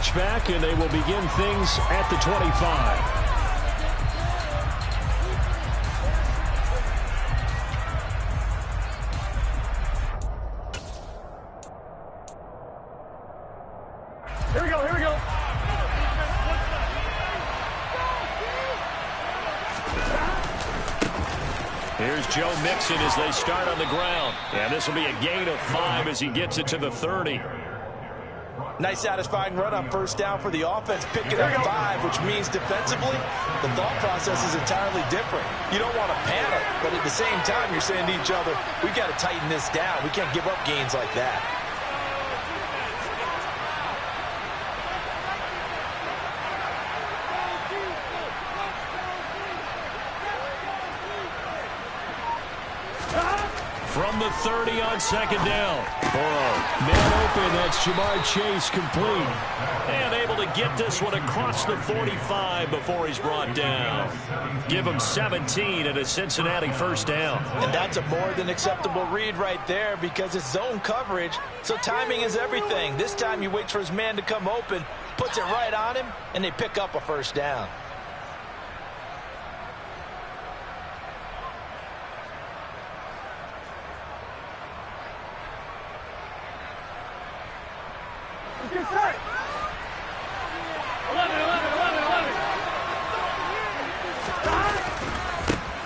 touchback, and they will begin things at the 25. Here's Joe Mixon as they start on the ground. And this will be a gain of 5 as he gets it to the 30. Nice satisfying run on first down for the offense, picking up 5, which means defensively, the thought process is entirely different. You don't want to panic, but at the same time, you're saying to each other, we've got to tighten this down. We can't give up gains like that. From the 30 on second down. Burrow, man open, that's Jamar Chase complete. And able to get this one across the 45 before he's brought down. Give him 17 and a Cincinnati first down. And that's a more than acceptable read right there because it's zone coverage, so timing is everything. This time he waits for his man to come open, puts it right on him, and they pick up a first down.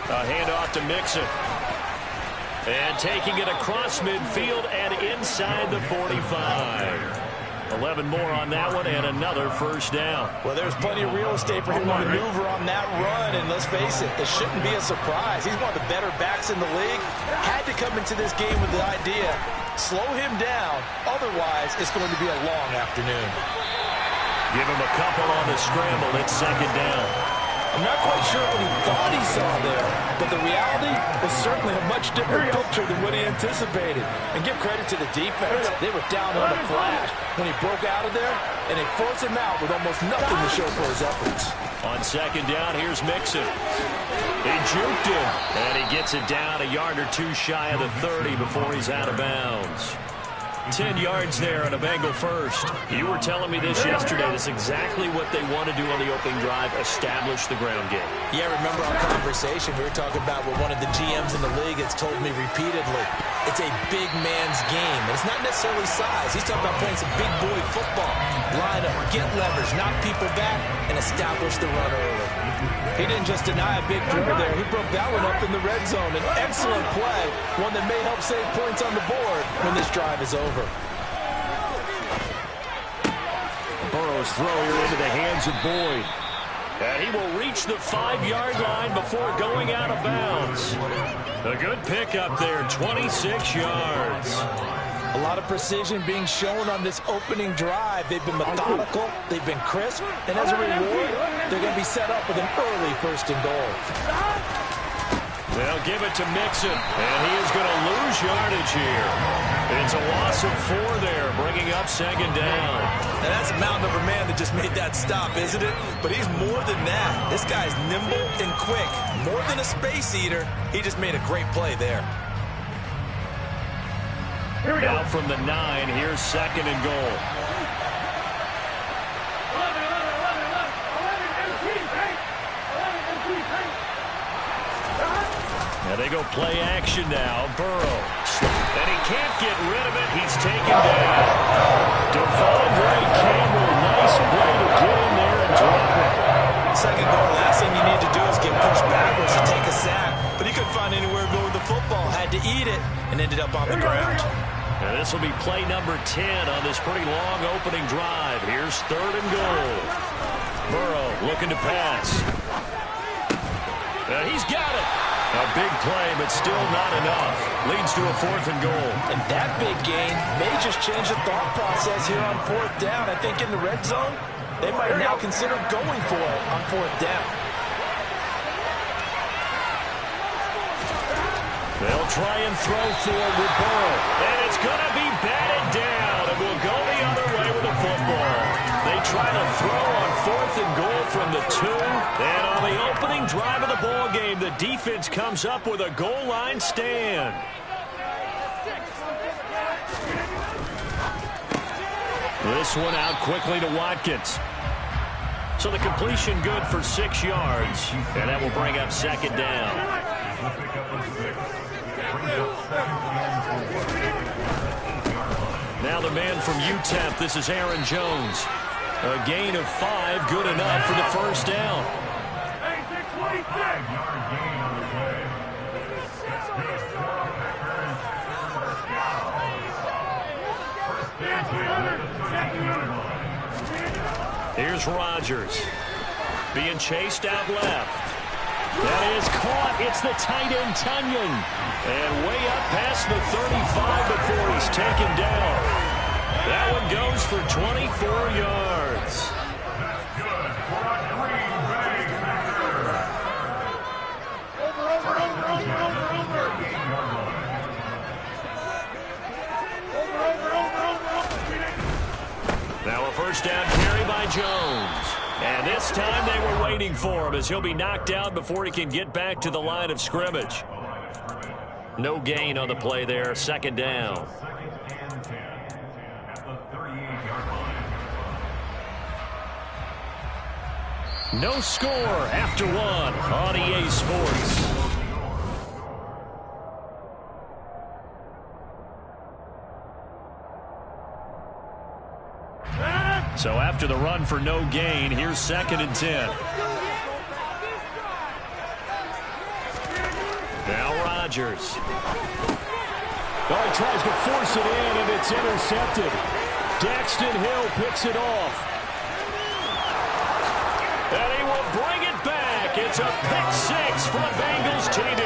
A handoff to Mixon. And taking it across midfield and inside the 45. 11 more on that one and another first down. Well, there's plenty of real estate for him to maneuver on that run, and let's face it, it shouldn't be a surprise. He's one of the better backs in the league. Had to come into this game with the idea, slow him down, otherwise it's going to be a long afternoon. Give him a couple on the scramble. It's second down. I'm not quite sure what he thought he saw there, but the reality was certainly a much different picture than what he anticipated. And give credit to the defense. They were down on the flash when he broke out of there, and they forced him out with almost nothing to show for his efforts. On second down, here's Mixon. He juked him, and he gets it down a yard or two shy of the 30 before he's out of bounds. 10 yards there on a Bengal first. You were telling me this yesterday. That's exactly what they want to do on the opening drive, establish the ground game. Yeah, remember our conversation. We were talking about what one of the GMs in the league has told me repeatedly. It's a big man's game, and it's not necessarily size. He's talking about playing some big boy football. Line up, get leverage, knock people back, and establish the run early. He didn't just deny a big throw there. He broke that one up in the red zone. An excellent play, one that may help save points on the board when this drive is over. Burrow's throw here into the hands of Boyd. And he will reach the 5-yard line before going out of bounds. A good pickup there, 26 yards. A lot of precision being shown on this opening drive. They've been methodical, they've been crisp, and as a reward, they're going to be set up with an early first and goal. They'll give it to Mixon, and he is going to lose yardage here. It's a loss of 4 there, bringing up second down. And that's a mountain of a man that just made that stop, isn't it? But he's more than that. This guy's nimble and quick. More than a space eater, he just made a great play there. Now from the 9, here's second and goal. And they go play action now. Burrow. And he can't get rid of it. He's taken down. Devondre Campbell. Nice play to get in there and drop it. Second goal. Last thing you need to do is get pushed backwards to take a sack. But he couldn't find anywhere to go with the football. Had to eat it and ended up on the ground. And this will be play number 10 on this pretty long opening drive. Here's third and goal. Burrow looking to pass. And he's got it. A big play, but still not enough. Leads to a fourth and goal. And that big gain may just change the thought process here on fourth down. I think in the red zone, they might now consider going for it on fourth down. They'll try and throw for it with Burrow. And it's going to be batted down. And will go the other way with the football. They try to throw on fourth and goal from the 2. And on the opening drive of the ball game, the defense comes up with a goal line stand. This one out quickly to Watkins. So the completion good for 6 yards, and that will bring up second down. Now the man from UTEP, this is Aaron Jones. A gain of 5, good enough for the first down. Here's Rodgers. Being chased out left. That is caught. It's the tight end, Tunyon. And way up past the 35 before he's taken down. That one goes for 24 yards. Now a first down carry by Jones. And this time they were waiting for him as he'll be knocked out before he can get back to the line of scrimmage. No gain on the play there. Second down. No score after one on EA Sports. So after the run for no gain, here's 2nd and 10. Now Rodgers. Oh, he tries to force it in, and it's intercepted. Daxton Hill picks it off. And he will bring it back. It's a pick 6 for the Bengals TD.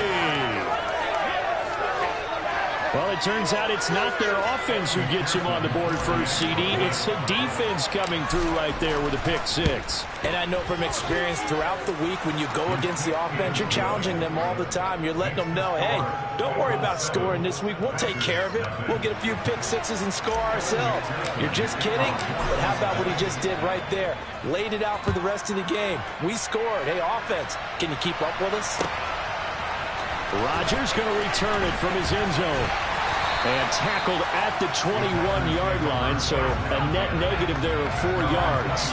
Well, it turns out it's not their offense who gets him on the board first, CD. It's the defense coming through right there with a pick 6. And I know from experience throughout the week when you go against the offense, you're challenging them all the time. You're letting them know, hey, don't worry about scoring this week. We'll take care of it. We'll get a few pick 6s and score ourselves. You're just kidding? But how about what he just did right there? Laid it out for the rest of the game. We scored. Hey, offense, can you keep up with us? Rodgers going to return it from his end zone. And tackled at the 21-yard line, so a net negative there of 4 yards.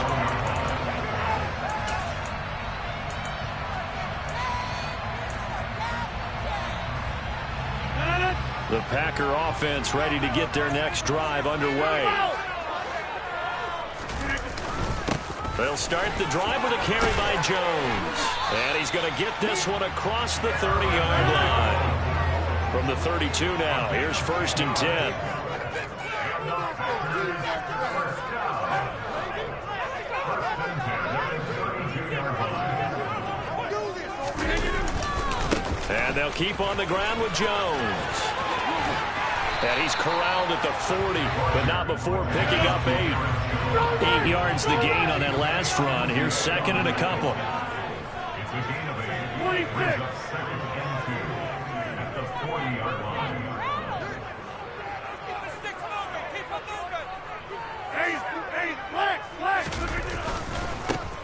The Packer offense ready to get their next drive underway. They'll start the drive with a carry by Jones. And he's going to get this one across the 30-yard line. From the 32 now, here's 1st and 10. And they'll keep on the ground with Jones. And he's corralled at the 40, but not before picking up 8. 8 yards the gain on that last run. Here's 2nd and a couple. It's a gain of 8. 26.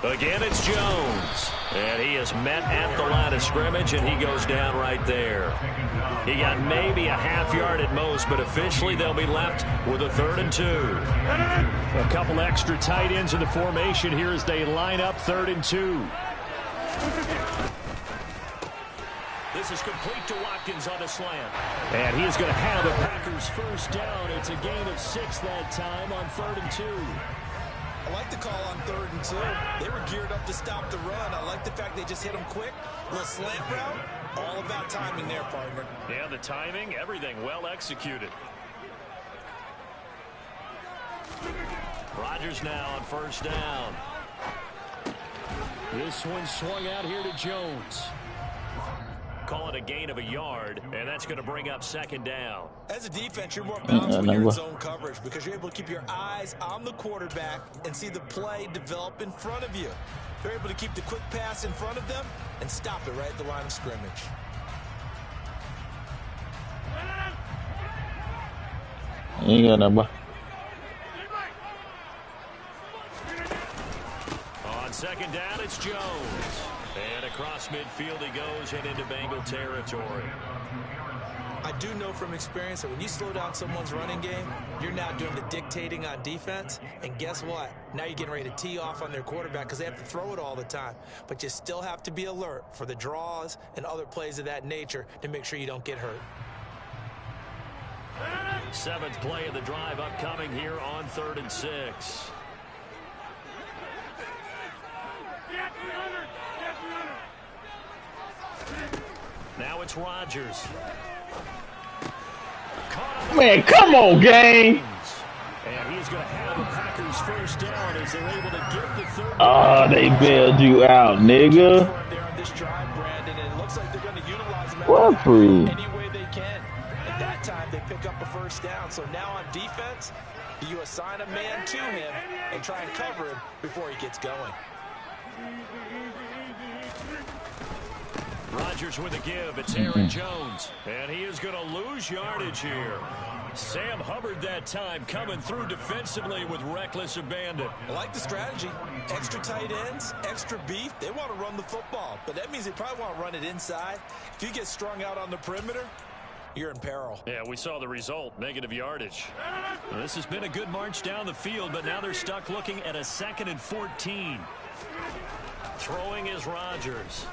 Again, it's Jones. And he is met at the line of scrimmage, and he goes down right there. He got maybe a half yard at most, but officially they'll be left with a 3rd and 2. A couple extra tight ends in the formation here as they line up 3rd and 2. This is complete to Watkins on a slant. And he is going to have the Packers first down. It's a gain of 6 that time on 3rd and 2. I like the call on 3rd and 2. They were geared up to stop the run. I like the fact they just hit them quick. A little slant route. All about timing there, partner. Yeah, the timing, everything well executed. Rodgers now on 1st down. This one swung out here to Jones. Call it a gain of a yard, and that's going to bring up 2nd down. As a defense, you're more balanced when you're in zone coverage because you're able to keep your eyes on the quarterback and see the play develop in front of you. They're able to keep the quick pass in front of them and stop it right at the line of scrimmage. On 2nd down, it's Jones. And across midfield he goes and into Bengal territory. I do know from experience that when you slow down someone's running game, you're now doing the dictating on defense. And guess what? Now you're getting ready to tee off on their quarterback because they have to throw it all the time. But you still have to be alert for the draws and other plays of that nature to make sure you don't get hurt. 7th play of the drive upcoming here on 3rd and 6. Now it's Rodgers. Man, come on, gang. And he's going to have the Packers first down as they're able to get the 3rd. Oh, they bailed you out, nigga. This drive, Brandon, and it looks like they're going to utilize him What any way they can. At that time, they pick up a first down. So now on defense, you assign a man to him and try and cover him before he gets going. Rodgers with a give. It's Aaron Jones. And he is going to lose yardage here. Sam Hubbard that time coming through defensively with reckless abandon. I like the strategy. Extra tight ends, extra beef. They want to run the football, but that means they probably want to run it inside. If you get strung out on the perimeter, you're in peril. Yeah, we saw the result, negative yardage. Well, this has been a good march down the field, but now they're stuck looking at a 2nd and 14. Throwing is Rodgers.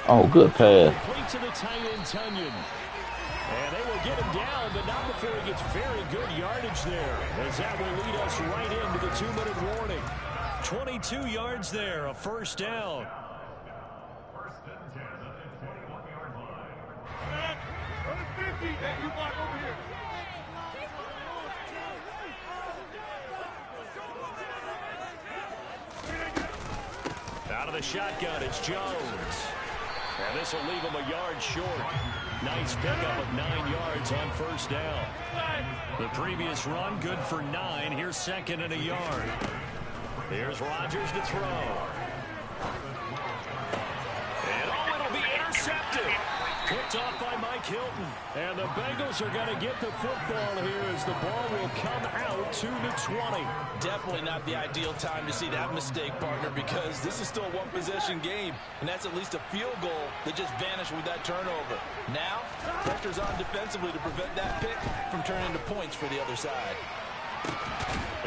Oh, good pass. Complete to the tight end, Tunyon. And they will get him down, but not before he gets very good yardage there, as that will lead us right into the 2-minute warning. 22 yards there, a first down. First and 10 at the 21-yard line. 50, you block over here. Out of the shotgun, it's Jones. And this will leave him a yard short. Nice pickup of 9 yards on first down. The previous run, good for 9. Here's 2nd and a yard. Here's Rodgers to throw. And oh, it'll be intercepted. Picked off by Mike Hilton. And the Bengals are going to get the football here as the ball will come out to the 20. Definitely not the ideal time to see that mistake, partner, because this is still a one-possession game, and that's at least a field goal that just vanished with that turnover. Now, pressure's on defensively to prevent that pick from turning into points for the other side.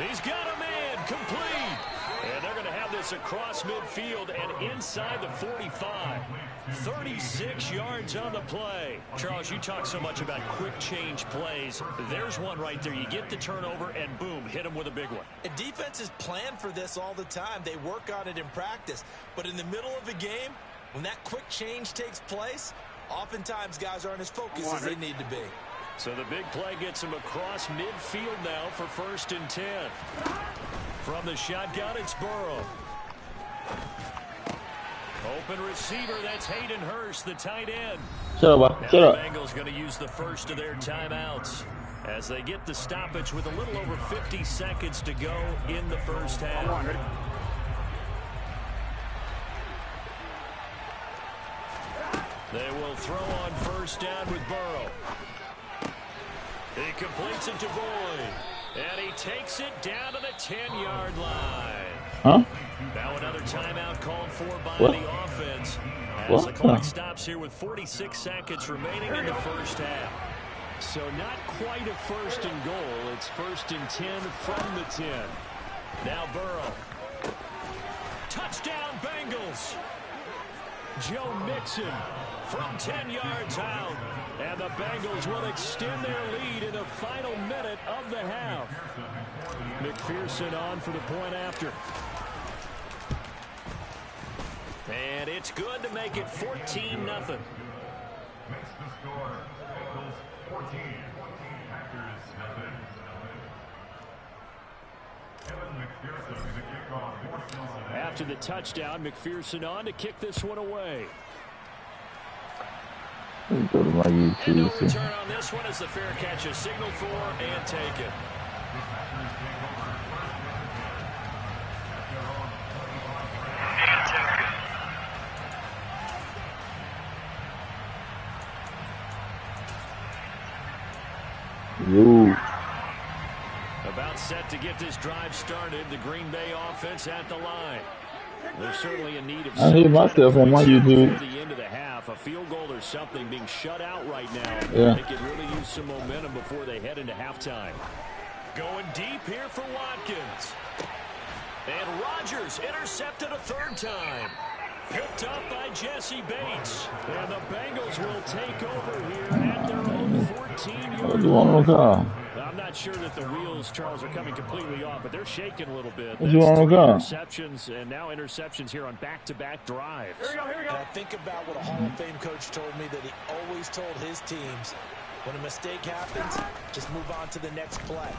He's got a man complete. And they're going to have this across midfield and inside the 45. 36 yards on the play. Charles, you talk so much about quick change plays. There's one right there. You get the turnover and boom, hit him with a big one. And defenses plan for this all the time. They work on it in practice. But in the middle of the game, when that quick change takes place, oftentimes guys aren't as focused as they need to be. So the big play gets him across midfield now for 1st and 10. From the shotgun, it's Burrow. Open receiver, that's Hayden Hurst, the tight end. Shut up. Now Shut up. the Bengals going to use the first of their timeouts as they get the stoppage with a little over 50 seconds to go in the first half. They will throw on first down with Burrow. He completes it to Boyd. And he takes it down to the 10-yard line. Huh? Now another timeout called for by What? the offense. As What? the clock stops here with 46 seconds remaining in the first half. So not quite a 1st and goal. It's 1st and 10 from the 10. Now Burrow. Touchdown Bengals. Joe Mixon From 10 yards out. And the Bengals will extend their lead in the final minute of the half. McPherson on for the point after. And it's good to make it 14-0. Makes the score. Bengals 14. Packers nothing. Kevin McPherson with the kickoff. After the touchdown, McPherson on to kick this one away. Let me go to my And no YouTube. return on this one as the fair catch is signaled for and taken. Ooh. About set to get this drive started. The Green Bay offense at the line. They're certainly in need of I hit myself on my YouTube. the end of the half. A field goal or something being shut out right now. Yeah. They could really use some momentum before they head into halftime. Going deep here for Watkins. And Rodgers intercepted a third time. Picked up by Jesse Bates. And the Bengals will take over here at their own 14-yard line. I'm not sure that the wheels, Charles, are coming completely off, but they're shaking a little bit. What you want to go? Interceptions, and now interceptions here on back-to-back drives. Here we go. And I think about what a Hall of Fame coach told me that he always told his teams, when a mistake happens, just move on to the next play.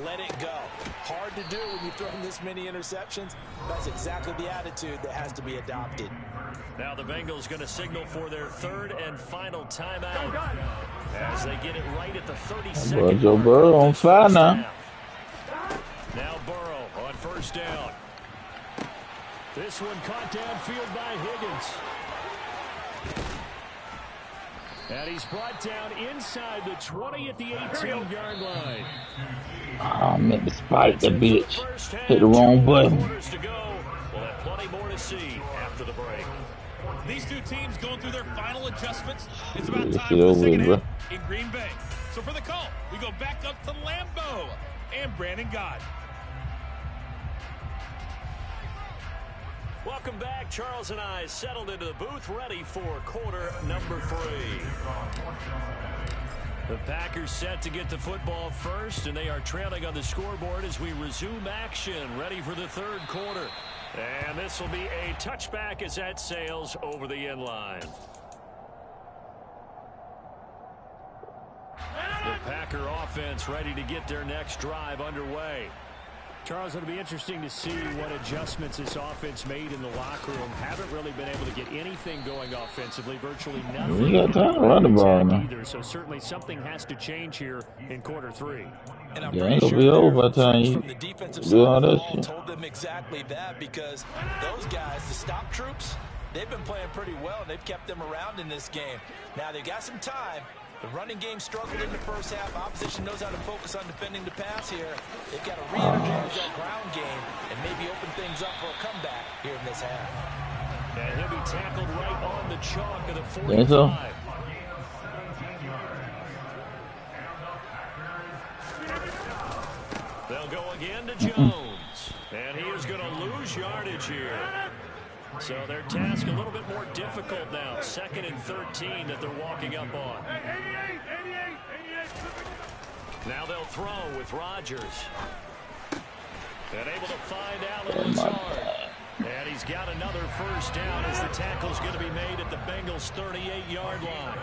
Let it go. Hard to do when you throw this many interceptions. That's exactly the attitude that has to be adopted. Now the Bengals going to signal for their third and final timeout as they get it right at the 32nd. Joe Burrow on fire now. Now Burrow on first down. This one caught downfield by Higgins. And he's brought down inside the 20 at the 18-yard line. I meant to spike the bitch. Hit the wrong button. We'll have plenty more to see after the break. These two teams going through their final adjustments. It's about time for the second half in Green Bay. So for the call, we go back up to Lambeau and Brandon Gott. Welcome back. Charles and I settled into the booth, ready for quarter number 3. The Packers set to get the football first, and they are trailing on the scoreboard as we resume action, ready for the third quarter. And this will be a touchback as that sails over the end line. The Packer offense ready to get their next drive underway. Charles, it'll be interesting to see what adjustments this offense made in the locker room. Haven't really been able to get anything going offensively, virtually nothing. We got time to run the ball now. Either, so certainly something has to change here in quarter 3. And I'm Yeah, pretty ain't gonna sure be over by the time from you the defensive do side all of the that ball shit. told them exactly that, because those guys, the stop troops, they've been playing pretty well, and they've kept them around in this game. Now they've got some time. The running game struggled in the first half. Opposition knows how to focus on defending the pass here. They've got to re-energize that ground game and maybe open things up for a comeback here in this half. And he'll be tackled right on the chalk of the 45. Think so? They'll go again to Jones. And he is going to lose yardage here. So their task a little bit more difficult now. 2nd and 13 that they're walking up on. Now they'll throw with Rodgers. And able to find Allen Lazard. And he's got another first down as the tackle's going to be made at the Bengals' 38-yard line.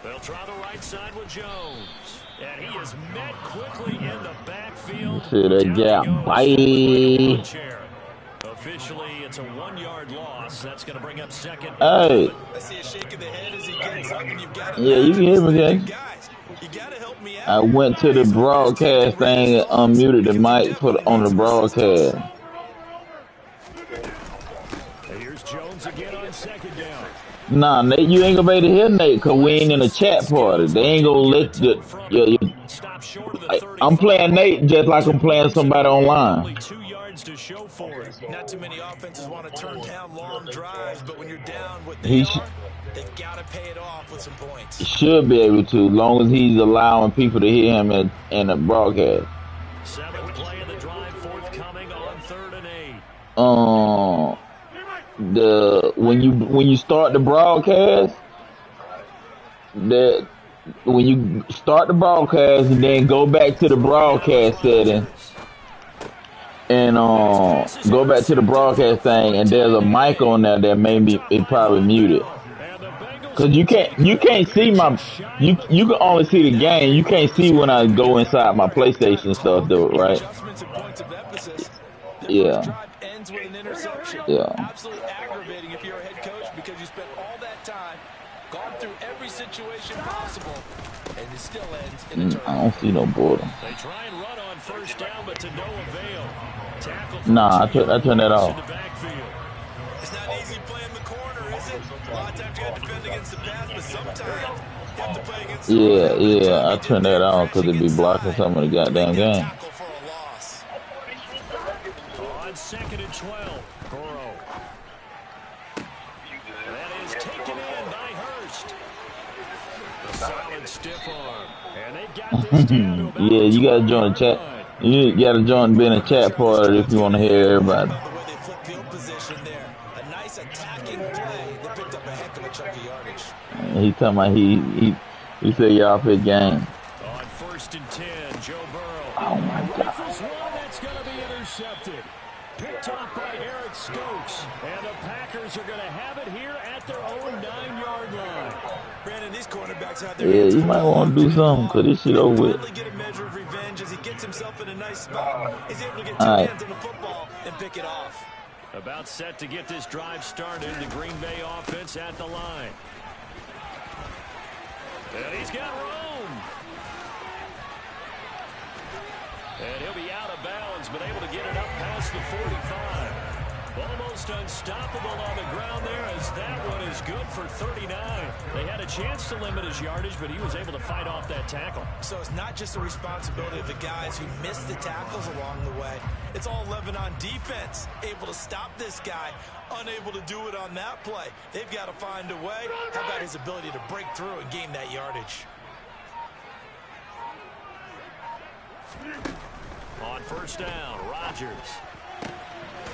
They'll try the right side with Jones. And he is met quickly in the backfield. See that gap. Bye. Officially, it's a 1-yard loss. That's going to bring up 2nd. Hey. I see a shake of the head as he gets up, and you've got to Yeah, you can hear me, guys. Guys, you got to help me out. I went to the broadcast thing and unmuted the mic, put it on the broadcast. Here's Jones again on 2nd down. Nah, Nate, you ain't gonna be able to hear Nate because we ain't in a chat party. They ain't gonna let you. I'm playing Nate just like I'm playing somebody online. Only 2 yards to show for it. Not too many offenses want to turn down long drives, but when you're down what He they are, they've got to pay it off with some points. should be able to, as long as he's allowing people to hear him in the broadcast. 7th play of the drive forthcoming on 3rd and 8. When you start the broadcast, and then go back to the broadcast settings and go back to the broadcast thing, and there's a mic on there that it probably muted. Cause you can't see you can only see the game. You can't see when I go inside my PlayStation stuff though, right? Yeah. With an interception. Yeah. Absolutely aggravating if you're a head coach, because you spent all that time, gone through every situation possible, and it still ends in a turnover. I don't see no boredom. They try and run on first down, but to no avail. Nah, I turn that off. It's not easy playing the corner, is it? A lot of times you got to defend against the pass, but sometimes You have to play against Yeah, I turned that on because it'd be blocking some of the goddamn game. tackle for a loss. On 2nd and 12, Burrow. That is taken in by Hurst. A solid stiff arm. And they've got this down to about Yeah, you gotta join the chat. You gotta join being a chat part if you want to hear everybody. The way they flip field position there. A nice attacking play. They picked up a heck of a chunk of yardage. He talking about he said y'all fit game. On 1st and 10, Joe Burrow. Oh my God. Rifles one that's going to be intercepted. Picked off by Eric Stokes. And the Packers are going to have it here at their own 9-yard line. Brandon, these cornerbacks have their Yeah, you might want to do something because this shit over with. finally get a measure of revenge as he gets himself in a nice spot. He's able to get two All right. hands on the football and pick it off. About set to get this drive started. The Green Bay offense at the line. And he's got room. And he'll be out of bounds, but able to get it up past the 45. Almost unstoppable on the ground there, as that one is good for 39. They had a chance to limit his yardage, but he was able to fight off that tackle. So it's not just the responsibility of the guys who missed the tackles along the way. It's all 11 on defense. Able to stop this guy, unable to do it on that play. They've got to find a way. How about his ability to break through and gain that yardage? On 1st down, Rodgers.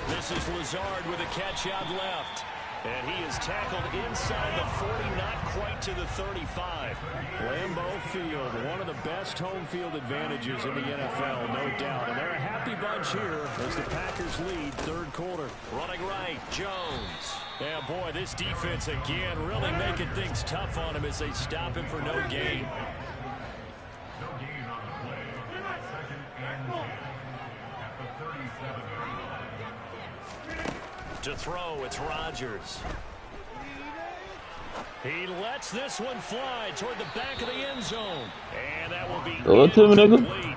This is Lazard with a catch out left. And he is tackled inside the 40, not quite to the 35. Lambeau Field, one of the best home field advantages in the NFL, no doubt. And they're a happy bunch here as the Packers lead 3rd quarter. Running right, Jones. Yeah, boy, this defense again really making things tough on him as they stop him for no gain. No gain on the play. 2nd and 10 at the 37-yard line. To throw, it's Rodgers. He lets this one fly toward the back of the end zone. And that will be incomplete.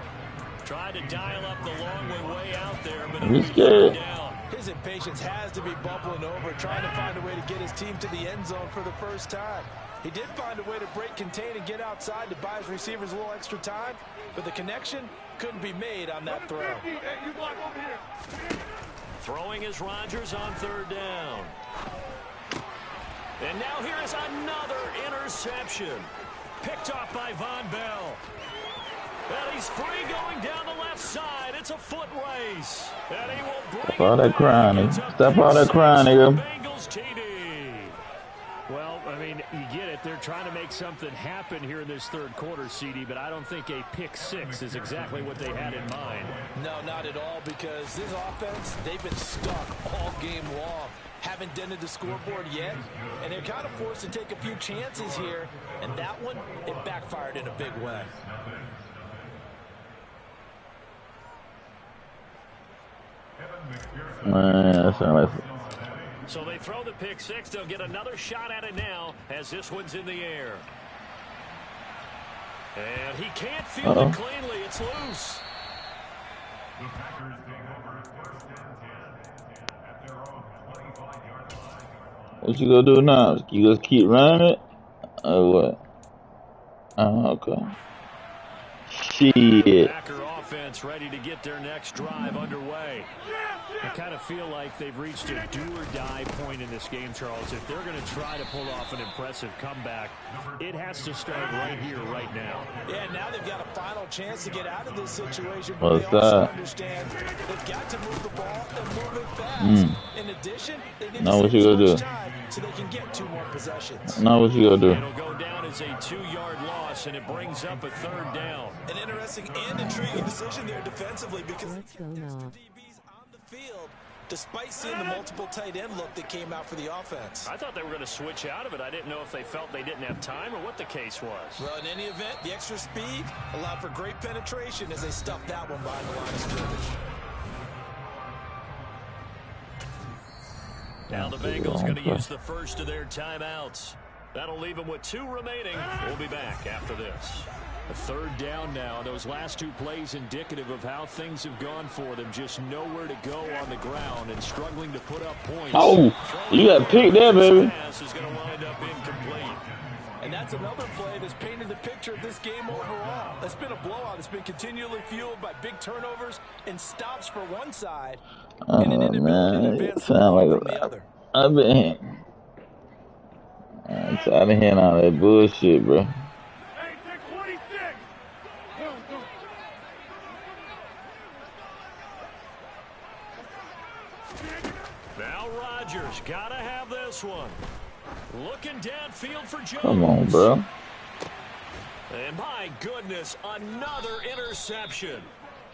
Tried to dial up the long way out there, but I'm scared. down. His impatience has to be bubbling over, trying to find a way to get his team to the end zone for the first time. He did find a way to break contain and get outside to buy his receivers a little extra time, but the connection couldn't be made on that throw. Hey, you block over here. Throwing is Rodgers on 3rd down. And now here is another interception. Picked off by Von Bell. And he's free going down the left side. It's a foot race. And he will bring Stop all that crying, nigga. Stop all that crying, nigga. Bengals TD. Well, I mean, you get it. They're trying to make something happen here in this 3rd quarter, CD, but I don't think a pick 6 is exactly what they had in mind. No, not at all, because this offense, they've been stuck all game long. Haven't dented the scoreboard yet, and they're kind of forced to take a few chances here, and that one, it backfired in a big way. Man, that sound like... So they throw the pick 6. They'll get another shot at it now as this one's in the air. And he can't field it cleanly. It's loose. The Packers take over 1st and 10 at their own 25-yard line. What you gonna do now? You just keep running it? Or what? Oh, okay. Shit. Packer offense ready to get their next drive underway. I kind of feel like they've reached a do-or-die point in this game, Charles. If they're going to try to pull off an impressive comeback, it has to start right here, right now. Yeah, now they've got a final chance to get out of this situation. What's they also that? understand they've got to move the ball and move it fast. In addition, they need Now to what save you as gonna much do? time so they can get 2 more possessions. Now what you gonna do? It'll go down as a 2-yard loss, and it brings up a 3rd down. An interesting and intriguing decision there defensively because What's going on? DBs on the field, despite seeing the multiple tight end look that came out for the offense. I thought they were going to switch out of it. I didn't know if they felt they didn't have time or what the case was. Well, in any event, the extra speed allowed for great penetration as they stuffed that one behind the line of scrimmage. Now the Bengals going to use the first of their timeouts. That'll leave them with 2 remaining. We'll be back after this. A 3rd down now. Those last 2 plays indicative of how things have gone for them. Just nowhere to go on the ground and struggling to put up points. Oh, you got picked there, baby. Pass is going to wind up incomplete. And that's another play that's painted the picture of this game overall. It's been a blowout. It's been continually fueled by big turnovers and stops for one side and an inability to advance the ball from the other. I've been tired of hearing all that bullshit, bro. Now Rodgers gotta have this one. Looking downfield for Jones. Come on, bro. And my goodness, another interception.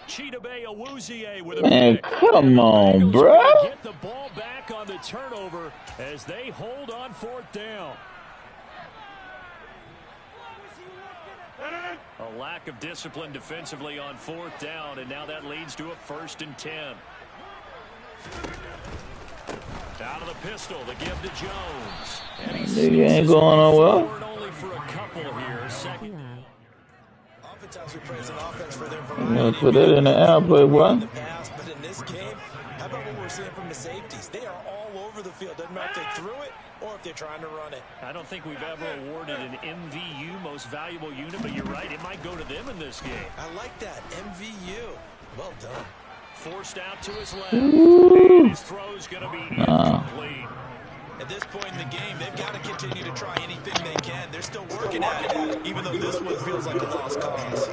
Chidobe Awuzie with a Man, pick. come on, bro. Get the ball back on the turnover as they hold on 4th down. A lack of discipline defensively on 4th down, and now that leads to a 1st and 10. Out of the pistol, the give to Jones. And he ain't going on well. Only for a couple here. Second. Oftentimes we praise an offense for their I'm gonna put that in the outplay, boy. But in this game, how about what we're seeing from the safeties? They are all over the field. Doesn't matter if they threw it or if they're trying to run it. I don't think we've ever awarded an MVU, most valuable unit, but you're right. It might go to them in this game. I like that. MVU. Well done. Forced out to his left. And his throw's going to be incomplete. At this point in the game, they've got to continue to try anything they can. They're still working at it, even though this one feels like a lost cause.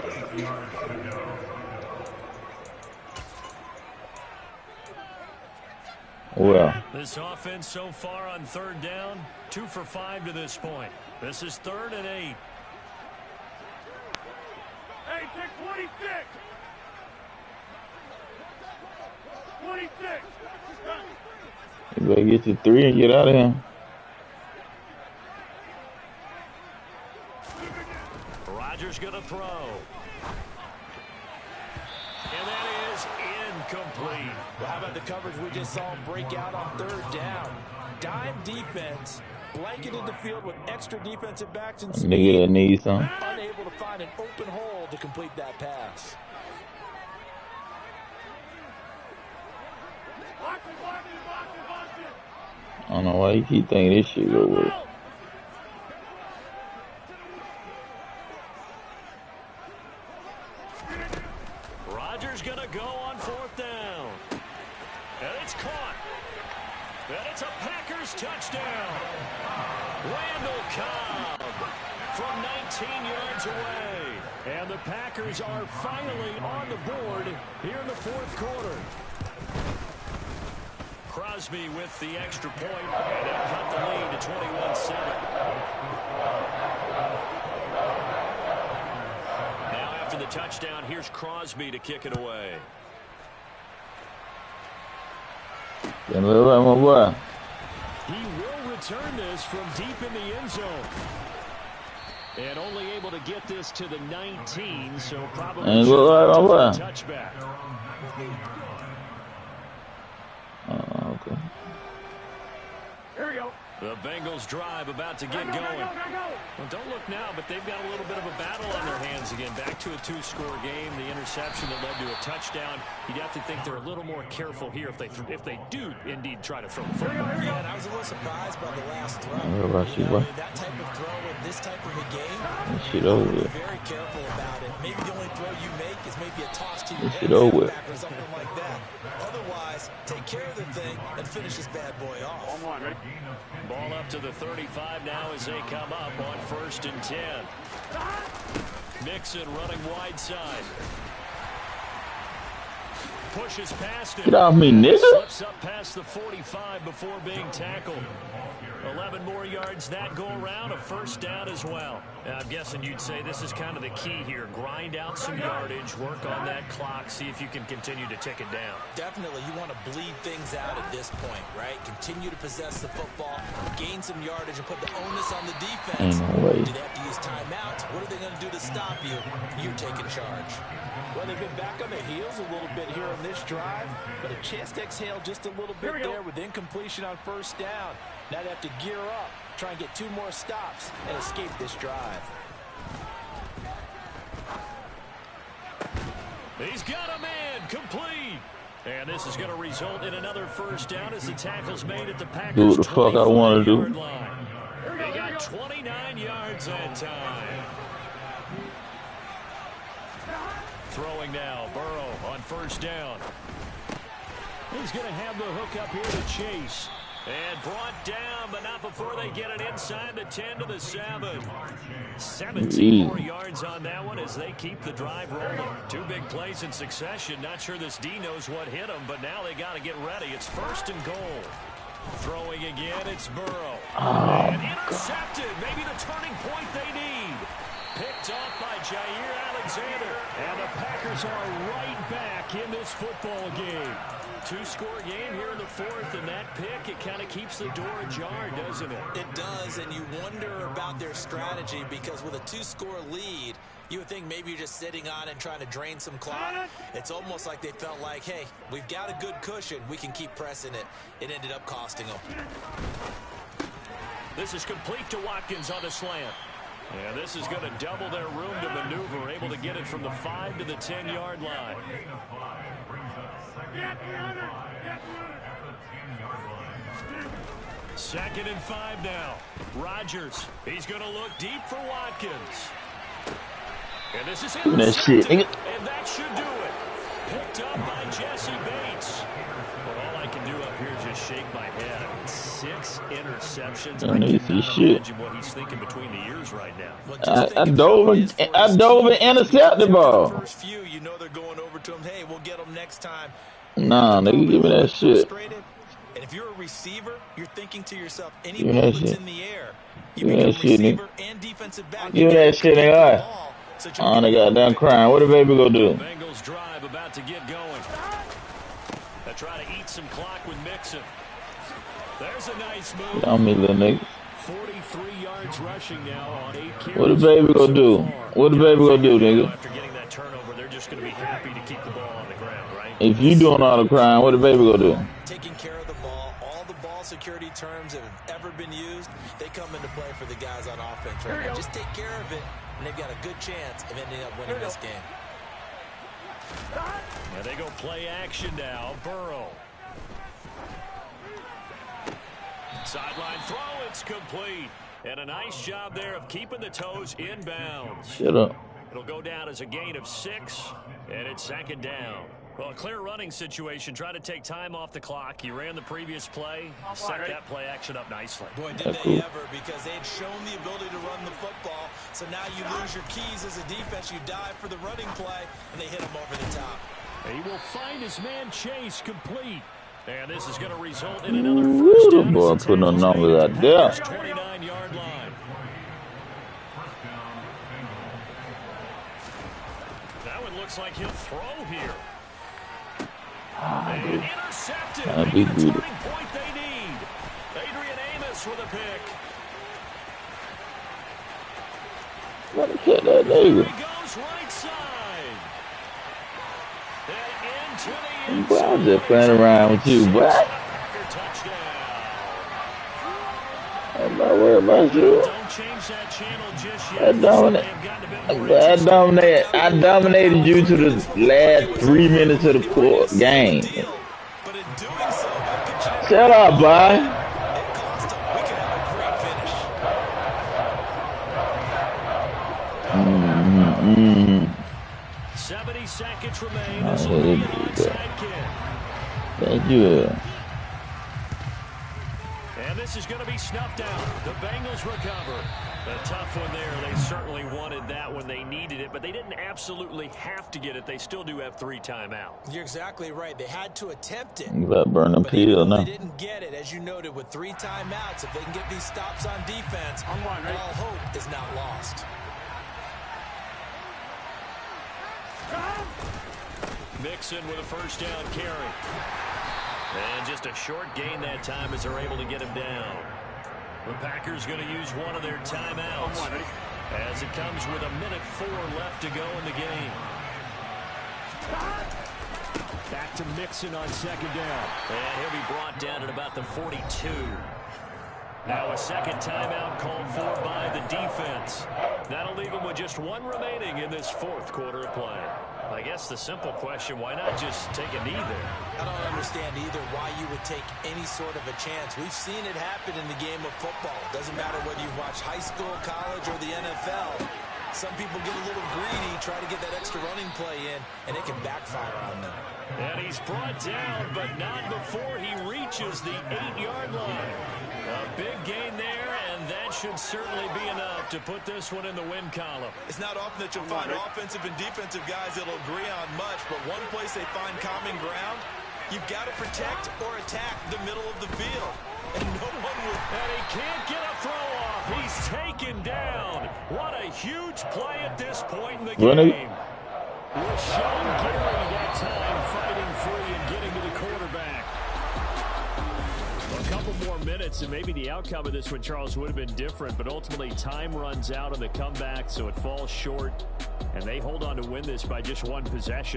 Well, this offense so far on 3rd down, 2 for 5 to this point. This is 3rd and 8. Hey, take 26. 26. you better get to 3 and get out of here. Rodgers going to throw. And that is incomplete. Well, how about the coverage we just saw break out on 3rd down? Dime defense, blanketed the field with extra defensive backs and speed. Nigga that needs some. Unable to find an open hole to complete that pass. I don't know why you keep thinking this shit go work. Rodgers going to go on 4th down. And it's caught. And it's a Packers touchdown. Randall Cobb from 19 yards away. And the Packers are finally on the board here in the 4th quarter. Crosby with the extra point, and they'll cut the lead to 21-7. Now after the touchdown, here's Crosby to kick it away. He will return this from deep in the end zone. And only able to get this to the 19, so probably a touchback. Okay. Here we go. The Bengals drive about to get going. Well, don't look now, but they've got a little bit of a battle on their hands again. Back to a 2-score game. The interception that led to a touchdown. You'd have to think they're a little more careful here if they do indeed try to throw the football. Yeah, and I was a little surprised by the last throw. That type of throw in this type of a game, be very careful about it. Maybe the only throw you make is maybe a toss to your head or something like that. Otherwise, take care of the thing and finish this bad boy off. Ball up to the 35 now as they come up on 1st and 10. Mixon running wide side. Pushes past him. Get off me, nigga. Slips up past the 45 before being tackled. 11 more yards that go around, a 1st down as well. I'm guessing you'd say this is kind of the key here. Grind out some yardage, work on that clock, see if you can continue to tick it down. Definitely, you want to bleed things out at this point, right? Continue to possess the football, gain some yardage, and put the onus on the defense. Do they have to use timeouts? What are they going to do to stop you? You're taking charge. Well, they've been back on their heels a little bit here on this drive, but a chance to exhale just a little bit there with incompletion on 1st down. Now they have to gear up, try and get 2 more stops, and escape this drive. He's got a man, complete. And this is going to result in another 1st down as the tackle's made at the Packers' do what the fuck I want to do. Line. They got 29 yards that time. Throwing now, Burrow on first down. He's going to have the hook up here to Chase. And brought down, but not before they get it inside the 10 to the 7. 17 more yards on that one as they keep the drive rolling. Two big plays in succession. Not sure this D knows what hit him, but now they got to get ready. It's first and goal. Throwing again, it's Burrow. And intercepted. Maybe the turning point they need. Picked off by Jair Alexander. And the Packers are right back in this football game. Two-score game here in the fourth, and that pick, it kind of keeps the door ajar, doesn't it? It does, and you wonder about their strategy because with a two-score lead, you would think maybe you're just sitting on and trying to drain some clock. It's almost like they felt like, hey, we've got a good cushion. We can keep pressing it. It ended up costing them. This is complete to Watkins on a slant. And this is going to double their room to maneuver, able to get it from the 5 to the 10-yard line. Second and 5 now. Rodgers, he's going to look deep for Watkins. And this is intercepted, and that should do it. Picked up by Jesse Bates. But all I can do up here is just shake my head. 6 interceptions. I cannot imagine what he's thinking between the ears right now. I dove and intercepted the ball. First few, you know they're going over to him. Hey, we'll get them next time. Nah, nigga, give me that shit. And if you're a receiver, you're thinking to yourself, any ball that's in the air, you become receiver and defensive back. Give me that shit, nigga. On the goddamn crying. What the baby gonna do? Bengals drive about to get going. They try to eat some clock with Mixon. There's a nice move. Tell me, little nigga. 43 yards rushing now on 8 carries. What the baby gonna do? What the baby gonna do, nigga? After getting that turnover, they're just going to be happy to keep the ball on the ground, right? If you doing all the crying, what the baby gonna do? Taking care of the ball, all the ball security terms that have ever been used, they come into play for the guys on offense right now. Just take care of it, and they've got a good chance of ending up winning this game. And they go play action now. Burrow. Sideline throw, it's complete. And a nice job there of keeping the toes inbounds. Shut up. It'll go down as a gain of 6, and it's second down. Well, a clear running situation. Try to take time off the clock. He ran the previous play. Set that play action up nicely. Boy, did they ever, because they had shown the ability to run the football. So now you lose your keys as a defense. You dive for the running play, and they hit him over the top. He will find his man Chase complete. And this is going to result in another first down. Boy, putting no numbers out there. 29-yard line. That one looks like he'll throw here. And intercepted. Maybe the turning point they need. Adrian Amos with a pick. Gotta catch that nigga. He goes right side. And into the end Boy, I'm just playing around with you, boy. I'm not worried about you. Don't change that channel just yet. I dominated you to the last 3 minutes of the game. Shut up, boy. 70 seconds remain. This will be an onside kick. Thank you. And this is going to be snuffed out. The Bengals recover. A tough one there. They certainly wanted that when they needed it, but they didn't absolutely have to get it. They still do have 3 timeouts. You're exactly right. They had to attempt it. You about burn them peel now. They didn't get it, as you noted, with 3 timeouts. If they can get these stops on defense, all hope is not lost. Mixon with a first down carry. And just a short gain that time as they're able to get him down. The Packers going to use one of their timeouts as it comes with 1:04 left to go in the game. Back to Mixon on second down. And he'll be brought down at about the 42. Now a second timeout called for by the defense. That'll leave them with just one remaining in this fourth quarter of play. I guess the simple question, why not just take a knee there? I don't understand either why you would take any sort of a chance. We've seen it happen in the game of football. Doesn't matter whether you've watched high school, college, or the NFL. Some people get a little greedy, try to get that extra running play in, and it can backfire on them. And he's brought down, but not before he reaches the 8-yard line. A big gain there, and that should certainly be enough to put this one in the win column. It's not often that you'll find offensive and defensive guys that'll agree on much, but one place they find common ground, you've got to protect or attack the middle of the field. And no one will. And he can't get a throw off. He's taken down. What a huge play at this point in the game. With Sean Gary that time fighting free and getting to the quarterback. A couple more minutes, and maybe the outcome of this one, Charles, would have been different, but ultimately time runs out on the comeback, so it falls short, and they hold on to win this by just one possession.